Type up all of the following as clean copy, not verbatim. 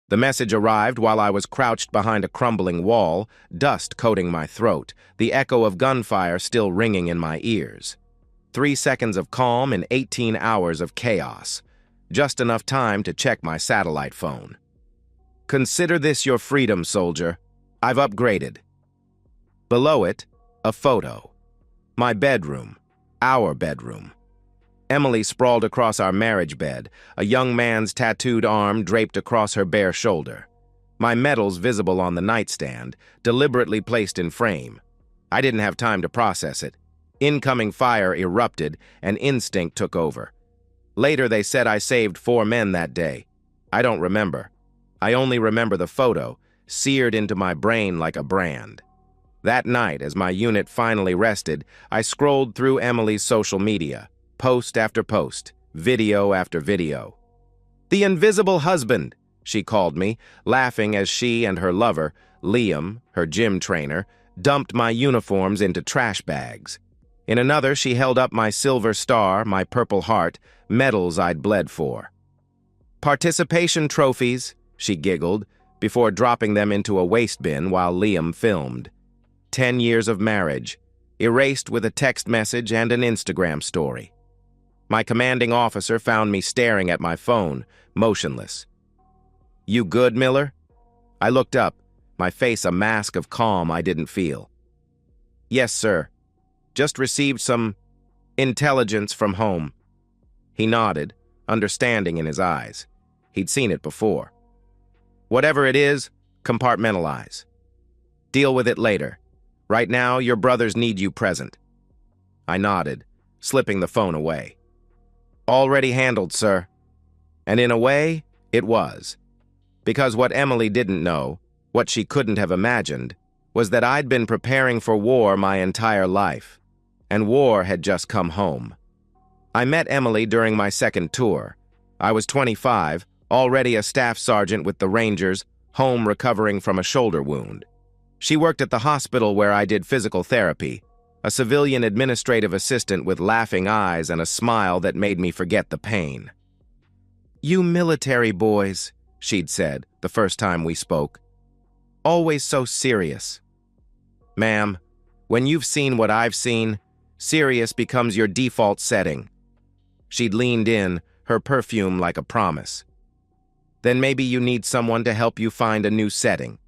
The message arrived while I was crouched behind a crumbling wall, dust coating my throat, the echo of gunfire still ringing in my ears. 3 seconds of calm and 18 hours of chaos. Just enough time to check my satellite phone. Consider this your freedom, soldier. I've upgraded. Below it, a photo. My bedroom. Our bedroom. Emily sprawled across our marriage bed, a young man's tattooed arm draped across her bare shoulder. My medals visible on the nightstand, deliberately placed in frame. I didn't have time to process it. Incoming fire erupted, and instinct took over. Later they said I saved 4 men that day. I don't remember. I only remember the photo, seared into my brain like a brand. That night, as my unit finally rested, I scrolled through Emily's social media. Post after post, video after video. "The invisible husband," she called me, laughing as she and her lover, Liam, her gym trainer, dumped my uniforms into trash bags. In another, she held up my silver star, my purple heart, medals I'd bled for. "Participation trophies," she giggled, before dropping them into a waste bin while Liam filmed. 10 years of marriage, erased with a text message and an Instagram story. My commanding officer found me staring at my phone, motionless. "You good, Miller?" I looked up, my face a mask of calm I didn't feel. "Yes, sir. Just received some intelligence from home." He nodded, understanding in his eyes. He'd seen it before. "Whatever it is, compartmentalize. Deal with it later. Right now, your brothers need you present." I nodded, slipping the phone away. "Already handled, sir." And in a way, it was. Because what Emily didn't know, what she couldn't have imagined, was that I'd been preparing for war my entire life, and war had just come home. I met Emily during my second tour. I was 25, already a staff sergeant with the Rangers, home recovering from a shoulder wound. She worked at the hospital where I did physical therapy, a civilian administrative assistant with laughing eyes and a smile that made me forget the pain. "You military boys," she'd said the first time we spoke. "Always so serious." "Ma'am, when you've seen what I've seen, serious becomes your default setting." She'd leaned in, her perfume like a promise. "Then maybe you need someone to help you find a new setting."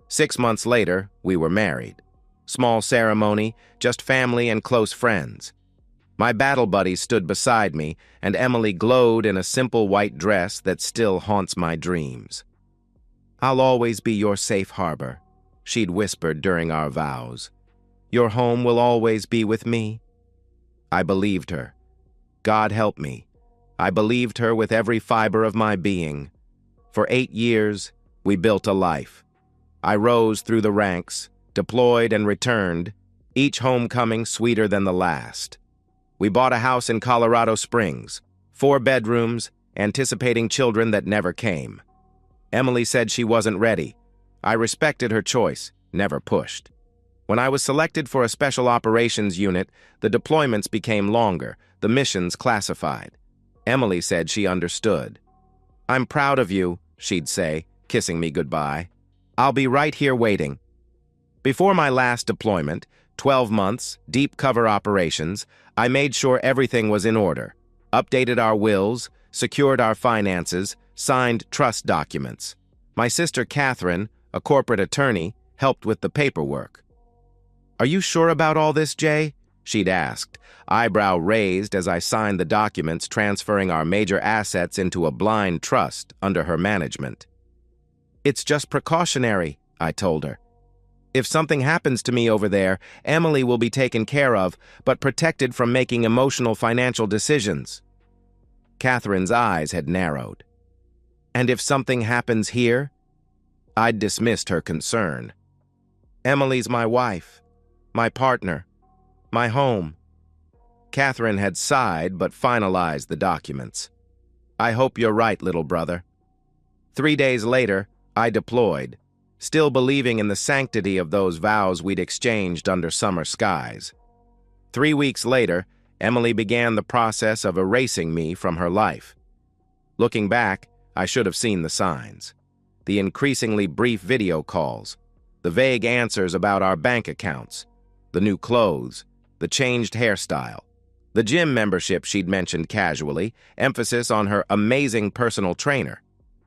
6 months later, we were married. Small ceremony, just family and close friends. My battle buddies stood beside me, and Emily glowed in a simple white dress that still haunts my dreams. "I'll always be your safe harbor," she'd whispered during our vows. "Your home will always be with me." I believed her. God help me. I believed her with every fiber of my being. For 8 years, we built a life. I rose through the ranks, deployed and returned, each homecoming sweeter than the last. We bought a house in Colorado Springs, 4 bedrooms, anticipating children that never came. Emily said she wasn't ready. I respected her choice, never pushed. When I was selected for a special operations unit, the deployments became longer, the missions classified. Emily said she understood. "I'm proud of you," she'd say, kissing me goodbye. "I'll be right here waiting." Before my last deployment, 12 months, deep cover operations, I made sure everything was in order, updated our wills, secured our finances, signed trust documents. My sister Catherine, a corporate attorney, helped with the paperwork. "Are you sure about all this, Jay?" she'd asked, eyebrow raised as I signed the documents transferring our major assets into a blind trust under her management. "It's just precautionary," I told her. "If something happens to me over there, Emily will be taken care of, but protected from making emotional financial decisions." Catherine's eyes had narrowed. "And if something happens here?" I'd dismissed her concern. "Emily's my wife, my partner, my home." Catherine had sighed but finalized the documents. "I hope you're right, little brother." 3 days later, I deployed, still believing in the sanctity of those vows we'd exchanged under summer skies. 3 weeks later, Emily began the process of erasing me from her life. Looking back, I should have seen the signs. The increasingly brief video calls, the vague answers about our bank accounts, the new clothes, the changed hairstyle, the gym membership she'd mentioned casually, emphasis on her amazing personal trainer.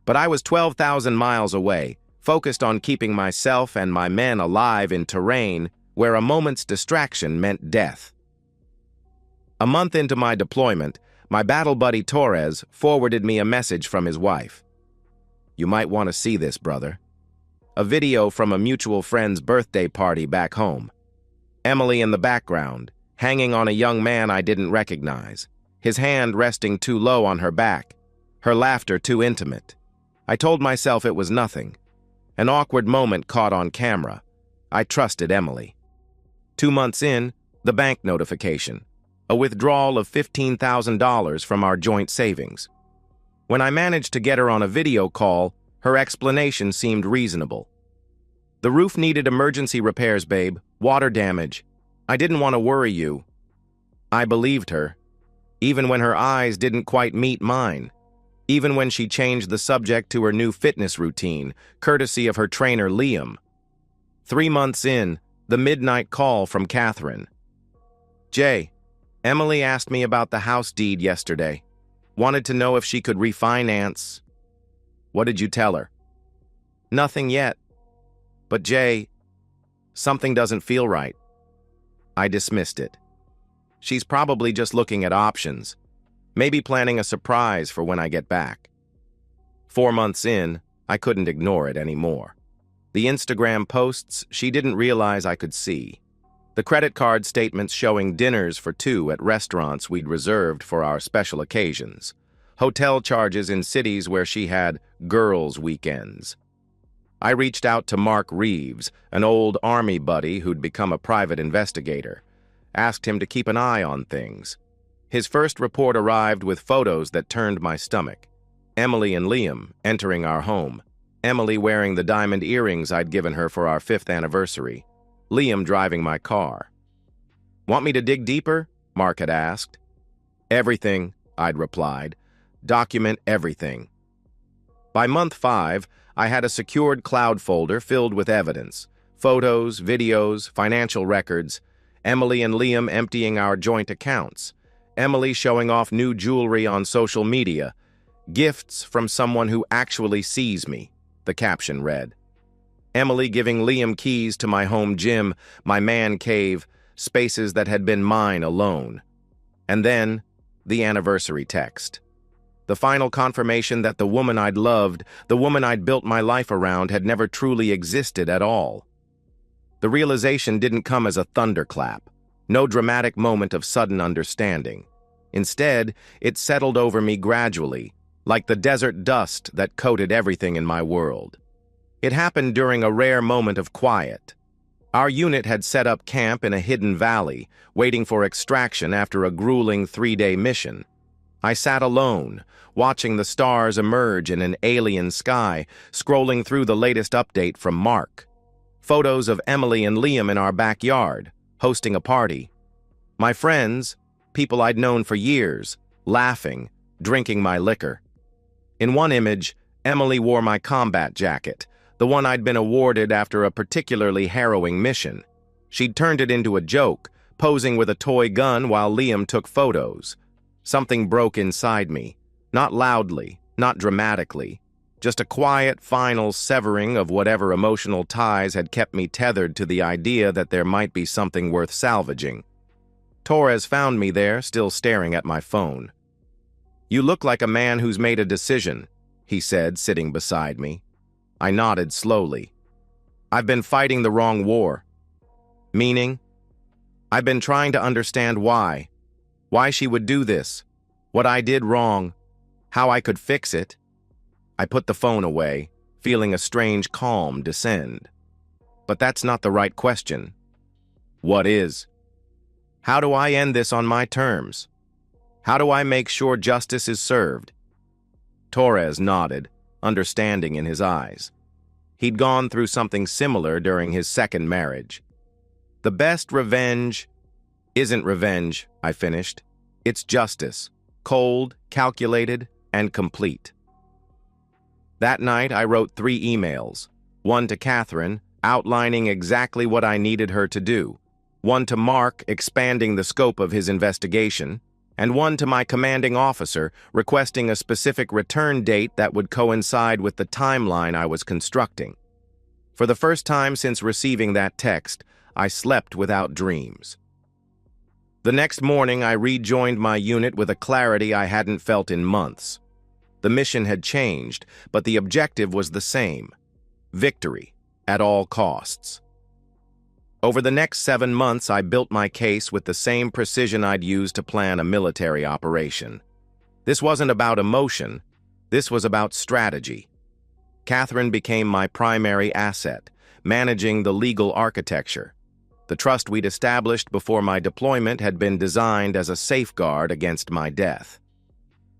But I was 12,000 miles away, focused on keeping myself and my men alive in terrain where a moment's distraction meant death. A month into my deployment, my battle buddy Torres forwarded me a message from his wife. "You might want to see this, brother." A video from a mutual friend's birthday party back home. Emily in the background, hanging on a young man I didn't recognize, his hand resting too low on her back, her laughter too intimate. I told myself it was nothing. An awkward moment caught on camera. I trusted Emily. 2 months in, the bank notification. A withdrawal of $15,000 from our joint savings. When I managed to get her on a video call, her explanation seemed reasonable. "The roof needed emergency repairs, babe. Water damage. I didn't want to worry you." I believed her, even when her eyes didn't quite meet mine, even when she changed the subject to her new fitness routine, courtesy of her trainer Liam. 3 months in, the midnight call from Catherine. "Jay, Emily asked me about the house deed yesterday. Wanted to know if she could refinance." "What did you tell her?" "Nothing yet. But Jay, something doesn't feel right." I dismissed it. She's probably just looking at options, maybe planning a surprise for when I get back. 4 months in, I couldn't ignore it anymore. The Instagram posts she didn't realize I could see. The credit card statements showing dinners for 2 at restaurants we'd reserved for our special occasions. Hotel charges in cities where she had girls' weekends. I reached out to Mark Reeves, an old Army buddy who'd become a private investigator. Asked him to keep an eye on things. His first report arrived with photos that turned my stomach. Emily and Liam entering our home. Emily wearing the diamond earrings I'd given her for our 5th anniversary. Liam driving my car. "Want me to dig deeper?" Mark had asked. "Everything," I'd replied. "Document everything." By month 5, I had a secured cloud folder filled with evidence. Photos, videos, financial records. Emily and Liam emptying our joint accounts. Emily showing off new jewelry on social media. "Gifts from someone who actually sees me," the caption read. Emily giving Liam keys to my home gym, my man cave, spaces that had been mine alone. And then, the anniversary text. The final confirmation that the woman I'd loved, the woman I'd built my life around, had never truly existed at all. The realization didn't come as a thunderclap, no dramatic moment of sudden understanding. Instead, it settled over me gradually, like the desert dust that coated everything in my world. It happened during a rare moment of quiet. Our unit had set up camp in a hidden valley, waiting for extraction after a grueling 3-day mission. I sat alone, watching the stars emerge in an alien sky, scrolling through the latest update from Mark. Photos of Emily and Liam in our backyard, hosting a party. My friends, people I'd known for years, laughing, drinking my liquor. In one image, Emily wore my combat jacket, the one I'd been awarded after a particularly harrowing mission. She'd turned it into a joke, posing with a toy gun while Liam took photos. Something broke inside me, not loudly, not dramatically, just a quiet, final severing of whatever emotional ties had kept me tethered to the idea that there might be something worth salvaging. Torres found me there, still staring at my phone. "You look like a man who's made a decision," he said, sitting beside me. I nodded slowly. "I've been fighting the wrong war." "Meaning?" "I've been trying to understand why. Why she would do this. What I did wrong. How I could fix it." I put the phone away, feeling a strange calm descend. But that's not the right question. What is? How do I end this on my terms? How do I make sure justice is served? Torres nodded, understanding in his eyes. He'd gone through something similar during his second marriage. "The best revenge isn't revenge," I finished. "It's justice, cold, calculated, and complete." That night, I wrote 3 emails. One to Catherine, outlining exactly what I needed her to do. One to Mark, expanding the scope of his investigation. And one to my commanding officer, requesting a specific return date that would coincide with the timeline I was constructing. For the first time since receiving that text, I slept without dreams. The next morning, I rejoined my unit with a clarity I hadn't felt in months. The mission had changed, but the objective was the same: victory, at all costs. Over the next 7 months, I built my case with the same precision I'd used to plan a military operation. This wasn't about emotion, this was about strategy. Catherine became my primary asset, managing the legal architecture. The trust we'd established before my deployment had been designed as a safeguard against my death.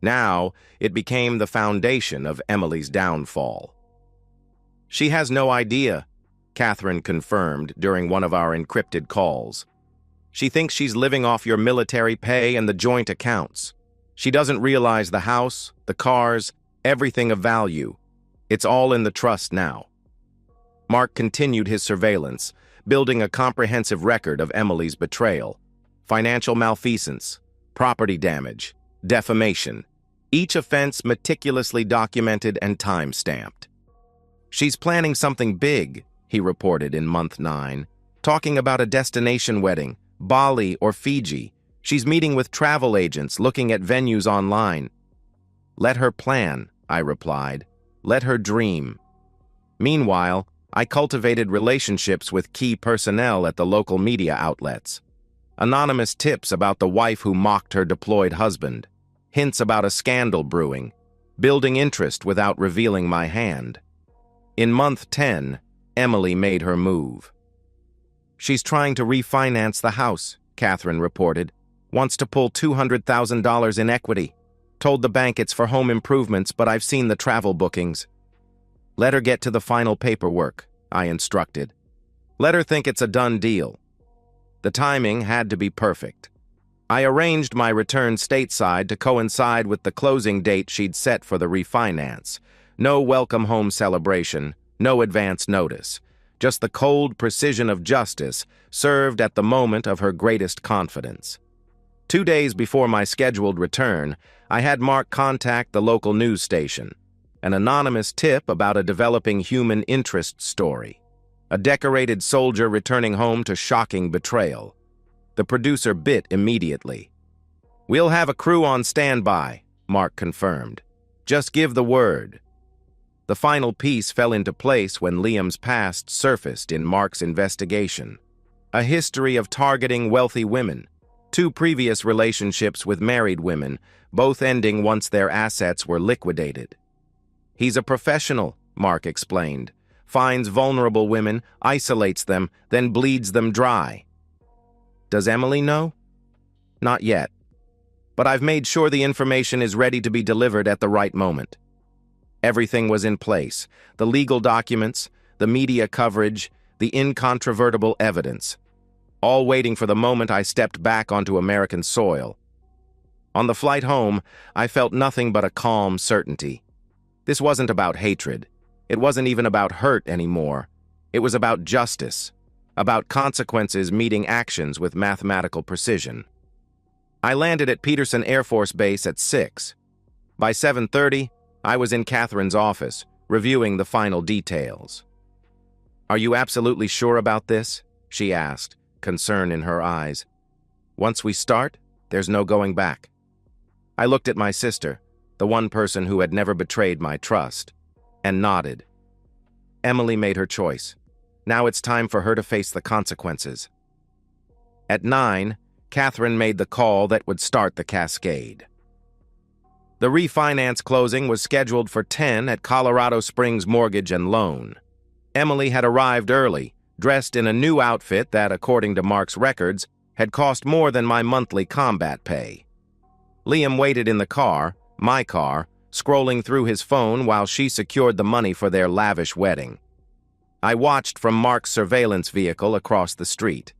Now, it became the foundation of Emily's downfall. "She has no idea," Catherine confirmed during one of our encrypted calls. "She thinks she's living off your military pay and the joint accounts. She doesn't realize the house, the cars, everything of value. It's all in the trust now." Mark continued his surveillance, building a comprehensive record of Emily's betrayal, financial malfeasance, property damage, defamation, each offense meticulously documented and time-stamped. "She's planning something big," he reported in month 9, "talking about a destination wedding, Bali or Fiji. She's meeting with travel agents, looking at venues online." "Let her plan," I replied. "Let her dream." Meanwhile, I cultivated relationships with key personnel at the local media outlets. Anonymous tips about the wife who mocked her deployed husband, hints about a scandal brewing, building interest without revealing my hand. In month 10, Emily made her move. "She's trying to refinance the house," Catherine reported. "Wants to pull $200,000 in equity. Told the bank it's for home improvements, but I've seen the travel bookings." "Let her get to the final paperwork," I instructed. "Let her think it's a done deal." The timing had to be perfect. I arranged my return stateside to coincide with the closing date she'd set for the refinance. No welcome home celebration, no advance notice. Just the cold precision of justice served at the moment of her greatest confidence. 2 days before my scheduled return, I had Mark contact the local news station. An anonymous tip about a developing human interest story. A decorated soldier returning home to shocking betrayal. The producer bit immediately. "We'll have a crew on standby," Mark confirmed. "Just give the word." The final piece fell into place when Liam's past surfaced in Mark's investigation. A history of targeting wealthy women. 2 previous relationships with married women, both ending once their assets were liquidated. "He's a professional," Mark explained. "Finds vulnerable women, isolates them, then bleeds them dry." "Does Emily know?" "Not yet. But I've made sure the information is ready to be delivered at the right moment." Everything was in place: the legal documents, the media coverage, the incontrovertible evidence. All waiting for the moment I stepped back onto American soil. On the flight home, I felt nothing but a calm certainty. This wasn't about hatred. It wasn't even about hurt anymore. It was about justice, about consequences meeting actions with mathematical precision. I landed at Peterson Air Force Base at 6. By 7:30, I was in Catherine's office, reviewing the final details. "Are you absolutely sure about this?" she asked, concern in her eyes. "Once we start, there's no going back." I looked at my sister, the one person who had never betrayed my trust, and nodded. Emily made her choice. Now it's time for her to face the consequences. At 9, Catherine made the call that would start the cascade. The refinance closing was scheduled for 10 at Colorado Springs Mortgage and Loan. Emily had arrived early, dressed in a new outfit that, according to Mark's records, had cost more than my monthly combat pay. Liam waited in the car, my car, scrolling through his phone while she secured the money for their lavish wedding. I watched from Mark's surveillance vehicle across the street,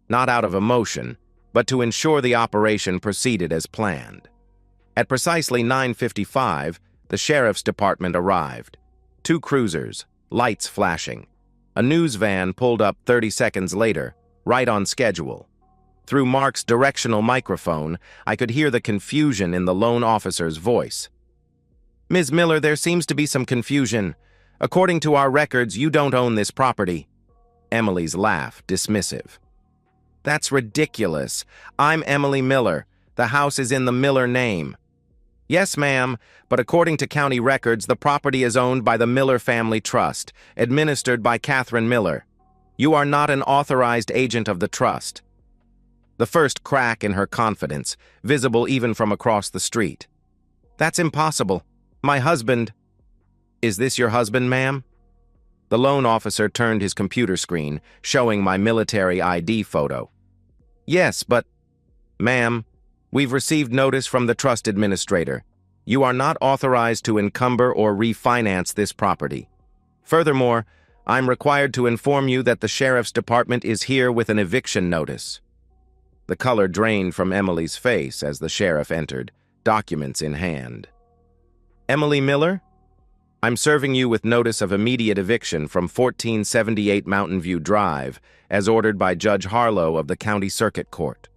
not out of emotion, but to ensure the operation proceeded as planned. At precisely 9:55, the sheriff's department arrived, Two cruisers, lights flashing. A news van pulled up 30 seconds later, right on schedule. Through Mark's directional microphone, I could hear the confusion in the loan officer's voice. "Ms. Miller, there seems to be some confusion. According to our records, you don't own this property." Emily's laugh, dismissive. "That's ridiculous. I'm Emily Miller. The house is in the Miller name." "Yes, ma'am, but according to county records, the property is owned by the Miller Family Trust, administered by Catherine Miller. You are not an authorized agent of the trust." The first crack in her confidence, visible even from across the street. "That's impossible. My husband—" "Is this your husband, ma'am?" The loan officer turned his computer screen, showing my military ID photo. "Yes, but—" "Ma'am, we've received notice from the trust administrator. You are not authorized to encumber or refinance this property. Furthermore, I'm required to inform you that the sheriff's department is here with an eviction notice." The color drained from Emily's face as the sheriff entered, documents in hand. "Emily Miller? I'm serving you with notice of immediate eviction from 1478 Mountain View Drive, as ordered by Judge Harlow of the County Circuit Court."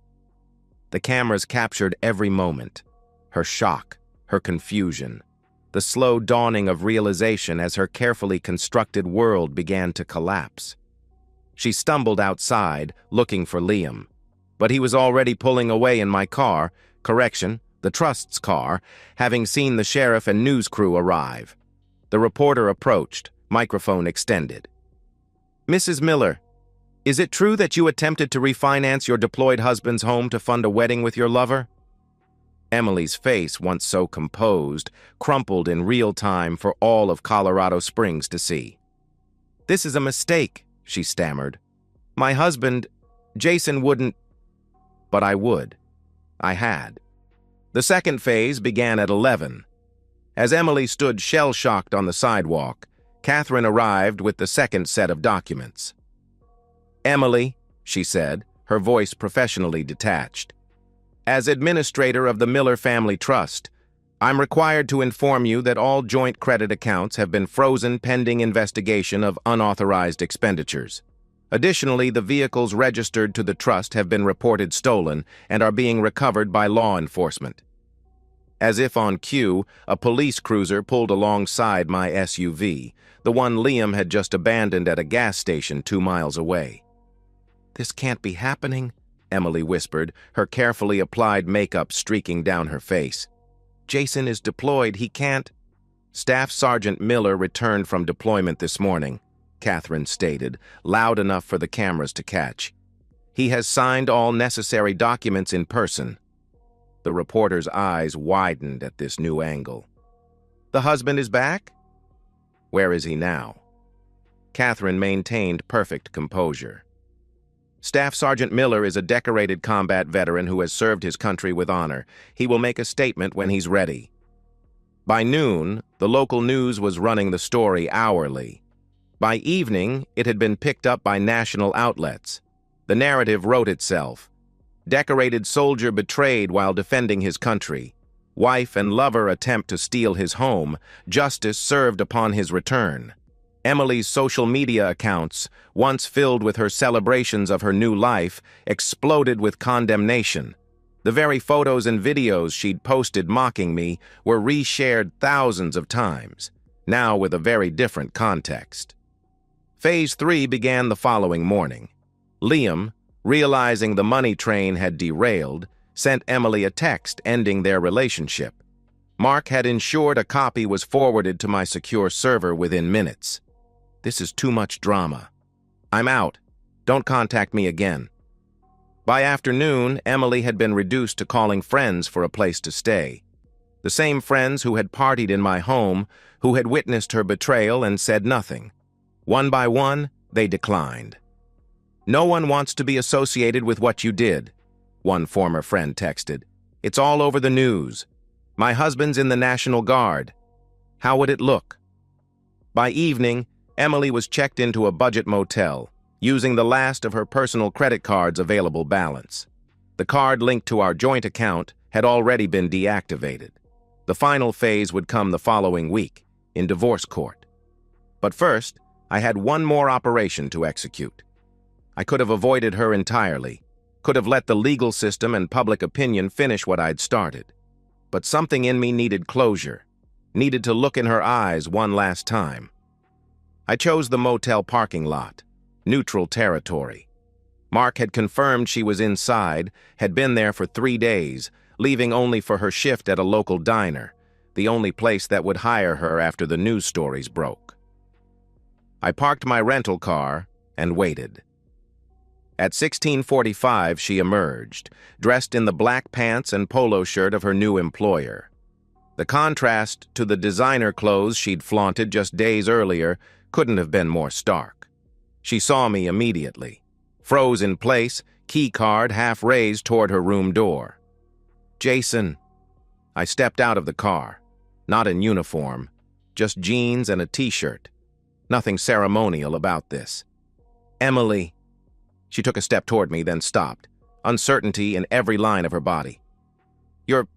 The cameras captured every moment. Her shock, her confusion, the slow dawning of realization as her carefully constructed world began to collapse. She stumbled outside, looking for Liam. But he was already pulling away in my car, the trust's car, having seen the sheriff and news crew arrive. The reporter approached, microphone extended. "Mrs. Miller, is it true that you attempted to refinance your deployed husband's home to fund a wedding with your lover?" Emily's face, once so composed, crumpled in real time for all of Colorado Springs to see. "This is a mistake," she stammered. "My husband, Jason, wouldn't—" But I would. I had. The second phase began at 11. As Emily stood shell-shocked on the sidewalk, Catherine arrived with the second set of documents. "Emily," she said, her voice professionally detached, "as administrator of the Miller Family Trust, I'm required to inform you that all joint credit accounts have been frozen pending investigation of unauthorized expenditures. Additionally, the vehicles registered to the trust have been reported stolen and are being recovered by law enforcement." As if on cue, a police cruiser pulled alongside my SUV, the one Liam had just abandoned at a gas station 2 miles away. "This can't be happening," Emily whispered, her carefully applied makeup streaking down her face. "Jason is deployed, he can't—" "Staff Sergeant Miller returned from deployment this morning," Catherine stated, loud enough for the cameras to catch. "He has signed all necessary documents in person." The reporter's eyes widened at this new angle. "The husband is back?" "Where is he now?" Catherine maintained perfect composure. "Staff Sergeant Miller is a decorated combat veteran who has served his country with honor. He will make a statement when he's ready." By noon, the local news was running the story hourly. By evening, it had been picked up by national outlets. The narrative wrote itself. Decorated soldier betrayed while defending his country. Wife and lover attempt to steal his home. Justice served upon his return. Emily's social media accounts, once filled with her celebrations of her new life, exploded with condemnation. The very photos and videos she'd posted mocking me were reshared thousands of times, now with a very different context. Phase 3 began the following morning. Liam, realizing the money train had derailed, sent Emily a text ending their relationship. Mark had ensured a copy was forwarded to my secure server within minutes. "This is too much drama. I'm out. Don't contact me again." By afternoon, Emily had been reduced to calling friends for a place to stay. The same friends who had partied in my home, who had witnessed her betrayal and said nothing. One by one, they declined. "No one wants to be associated with what you did," one former friend texted. "It's all over the news. My husband's in the National Guard. How would it look?" By evening, Emily was checked into a budget motel, using the last of her personal credit card's available balance. The card linked to our joint account had already been deactivated. The final phase would come the following week, in divorce court. But first, I had one more operation to execute. I could have avoided her entirely, could have let the legal system and public opinion finish what I'd started. But something in me needed closure, needed to look in her eyes one last time. I chose the motel parking lot, neutral territory. Mark had confirmed she was inside, had been there for 3 days, leaving only for her shift at a local diner, the only place that would hire her after the news stories broke. I parked my rental car and waited. At 16:45, she emerged, dressed in the black pants and polo shirt of her new employer. The contrast to the designer clothes she'd flaunted just days earlier couldn't have been more stark. She saw me immediately, froze in place, key card half raised toward her room door. "Jason." I stepped out of the car, not in uniform, just jeans and a t-shirt. Nothing ceremonial about this. "Emily." She took a step toward me, then stopped, uncertainty in every line of her body. You're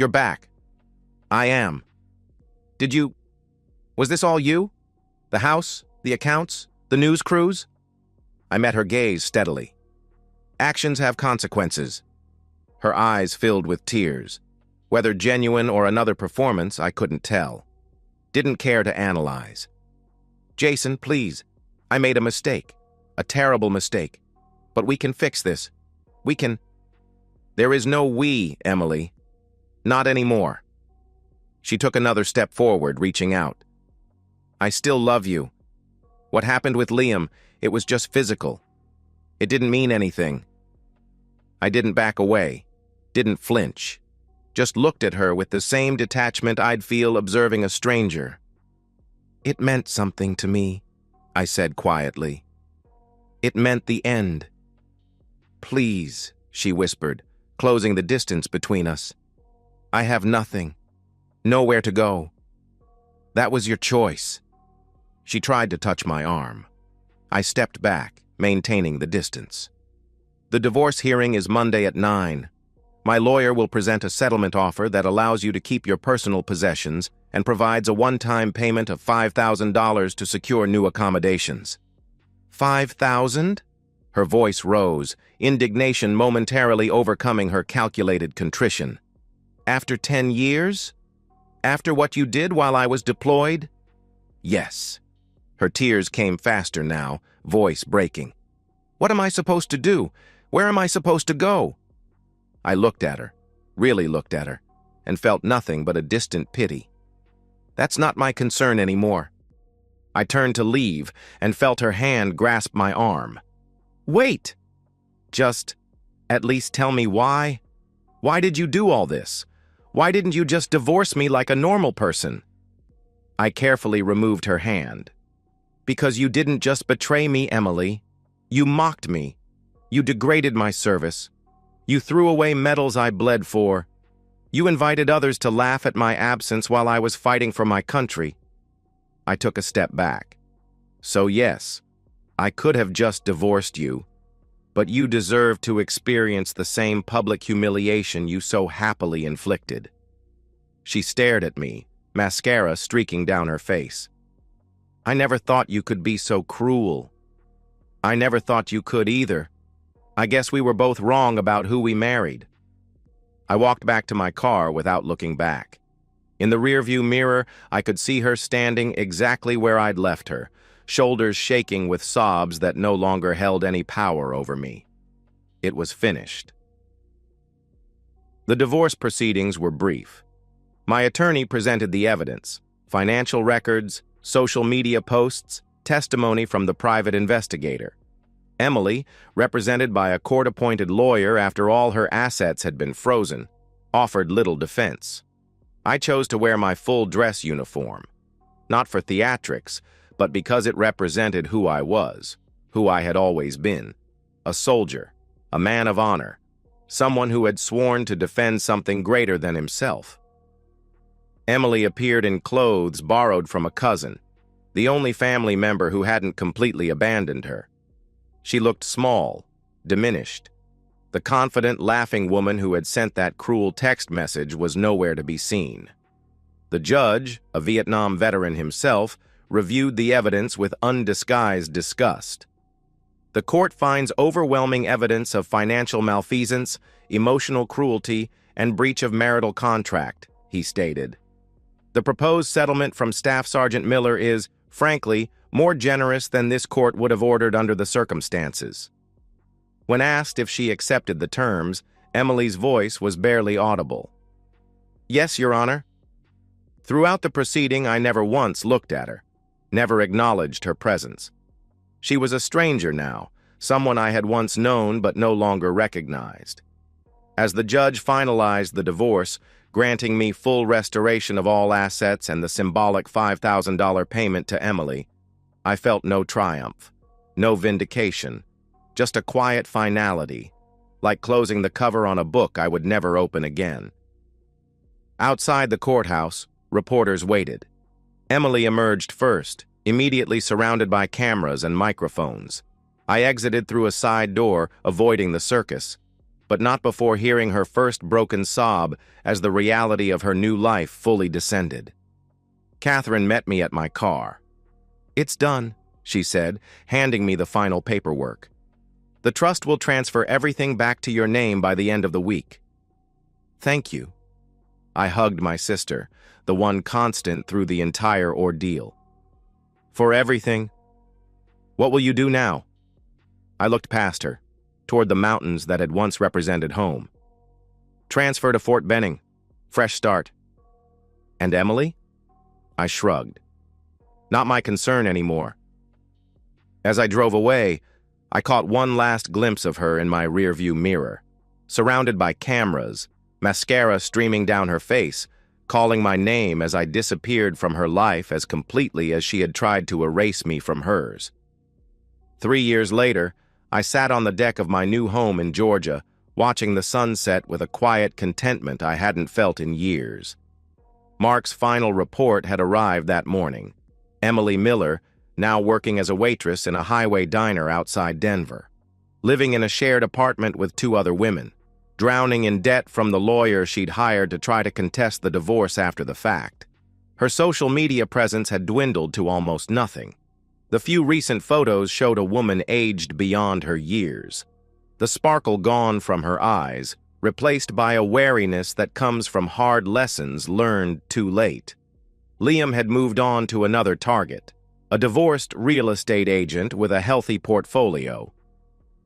back." "I am." Was this all you? The house, the accounts, the news crews?" I met her gaze steadily. "Actions have consequences." Her eyes filled with tears. Whether genuine or another performance, I couldn't tell. Didn't care to analyze. "Jason, please. I made a mistake. A terrible mistake. But we can fix this. We can—" "There is no we, Emily. Not anymore." She took another step forward, reaching out. "I still love you. What happened with Liam, it was just physical. It didn't mean anything." I didn't back away, didn't flinch. Just looked at her with the same detachment I'd feel observing a stranger. "It meant something to me," I said quietly. "It meant the end." "Please," she whispered, closing the distance between us. "I have nothing. Nowhere to go. That was your choice." She tried to touch my arm. I stepped back, maintaining the distance. "The divorce hearing is Monday at 9. My lawyer will present a settlement offer that allows you to keep your personal possessions and provides a one-time payment of $5,000 to secure new accommodations." "5,000? Her voice rose, indignation momentarily overcoming her calculated contrition. "After 10 years? After what you did while I was deployed?" "Yes." Her tears came faster now, voice breaking. "What am I supposed to do? Where am I supposed to go?" I looked at her, really looked at her, and felt nothing but a distant pity. "That's not my concern anymore." I turned to leave and felt her hand grasp my arm. "Wait! Just, at least tell me why. Why did you do all this? Why didn't you just divorce me like a normal person?" I carefully removed her hand. "Because you didn't just betray me, Emily. You mocked me. You degraded my service. You threw away medals I bled for. You invited others to laugh at my absence while I was fighting for my country." I took a step back. "So yes, I could have just divorced you, but you deserve to experience the same public humiliation you so happily inflicted." She stared at me, mascara streaking down her face. "I never thought you could be so cruel." "I never thought you could either. I guess we were both wrong about who we married." I walked back to my car without looking back. In the rearview mirror, I could see her standing exactly where I'd left her, shoulders shaking with sobs that no longer held any power over me. It was finished. The divorce proceedings were brief. My attorney presented the evidence: financial records, social media posts, testimony from the private investigator. Emily, represented by a court-appointed lawyer after all her assets had been frozen, offered little defense. I chose to wear my full dress uniform, not for theatrics, but because it represented who I was, who I had always been: a soldier, a man of honor, someone who had sworn to defend something greater than himself. Emily appeared in clothes borrowed from a cousin, the only family member who hadn't completely abandoned her. She looked small, diminished. The confident, laughing woman who had sent that cruel text message was nowhere to be seen. The judge, a Vietnam veteran himself, reviewed the evidence with undisguised disgust. The court finds overwhelming evidence of financial malfeasance, emotional cruelty, and breach of marital contract, he stated. The proposed settlement from Staff Sergeant Miller is, frankly, more generous than this court would have ordered under the circumstances. When asked if she accepted the terms, Emily's voice was barely audible. "Yes, Your Honor." Throughout the proceeding, I never once looked at her, never acknowledged her presence. She was a stranger now, someone I had once known but no longer recognized. As the judge finalized the divorce, granting me full restoration of all assets and the symbolic $5,000 payment to Emily, I felt no triumph, no vindication, just a quiet finality, like closing the cover on a book I would never open again. Outside the courthouse, reporters waited. Emily emerged first, immediately surrounded by cameras and microphones. I exited through a side door, avoiding the circus, but not before hearing her first broken sob as the reality of her new life fully descended. Catherine met me at my car. "It's done," she said, handing me the final paperwork. "The trust will transfer everything back to your name by the end of the week." "Thank you." I hugged my sister, the one constant through the entire ordeal. "For everything? What will you do now?" I looked past her, toward the mountains that had once represented home. "Transfer to Fort Benning. Fresh start." "And Emily?" I shrugged. "Not my concern anymore." As I drove away, I caught one last glimpse of her in my rearview mirror, surrounded by cameras, mascara streaming down her face, calling my name as I disappeared from her life as completely as she had tried to erase me from hers. 3 years later, I sat on the deck of my new home in Georgia, watching the sunset with a quiet contentment I hadn't felt in years. Mark's final report had arrived that morning. Emily Miller, now working as a waitress in a highway diner outside Denver, living in a shared apartment with 2 other women, drowning in debt from the lawyer she'd hired to try to contest the divorce after the fact. Her social media presence had dwindled to almost nothing. The few recent photos showed a woman aged beyond her years, the sparkle gone from her eyes, replaced by a wariness that comes from hard lessons learned too late. Liam had moved on to another target, a divorced real estate agent with a healthy portfolio.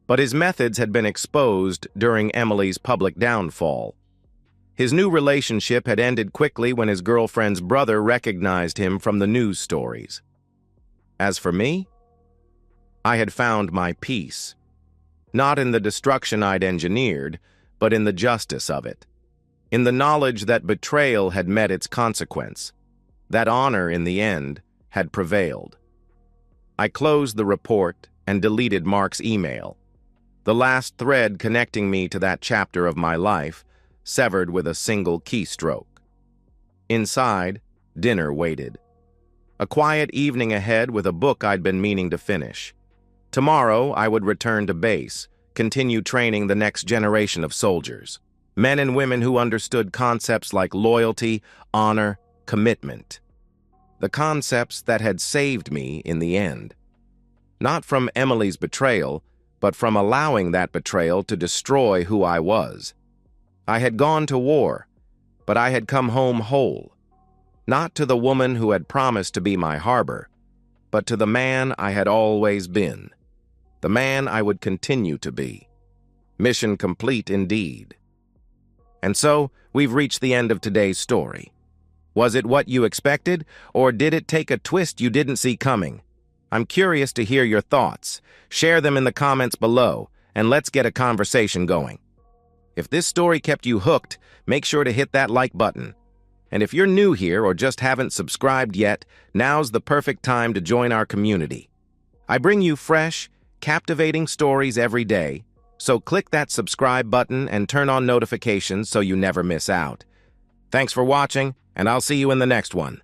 But his methods had been exposed during Emily's public downfall. His new relationship had ended quickly when his girlfriend's brother recognized him from the news stories. As for me, I had found my peace, not in the destruction I'd engineered, but in the justice of it, in the knowledge that betrayal had met its consequence, that honor in the end had prevailed. I closed the report and deleted Mark's email, the last thread connecting me to that chapter of my life, severed with a single keystroke. Inside, dinner waited. A quiet evening ahead with a book I'd been meaning to finish. Tomorrow, I would return to base, continue training the next generation of soldiers, men and women who understood concepts like loyalty, honor, commitment. The concepts that had saved me in the end. Not from Emily's betrayal, but from allowing that betrayal to destroy who I was. I had gone to war, but I had come home whole. Not to the woman who had promised to be my harbor, but to the man I had always been, the man I would continue to be. Mission complete indeed. And so, we've reached the end of today's story. Was it what you expected, or did it take a twist you didn't see coming? I'm curious to hear your thoughts. Share them in the comments below, and let's get a conversation going. If this story kept you hooked, make sure to hit that like button. And if you're new here or just haven't subscribed yet, now's the perfect time to join our community. I bring you fresh, captivating stories every day, so click that subscribe button and turn on notifications so you never miss out. Thanks for watching, and I'll see you in the next one.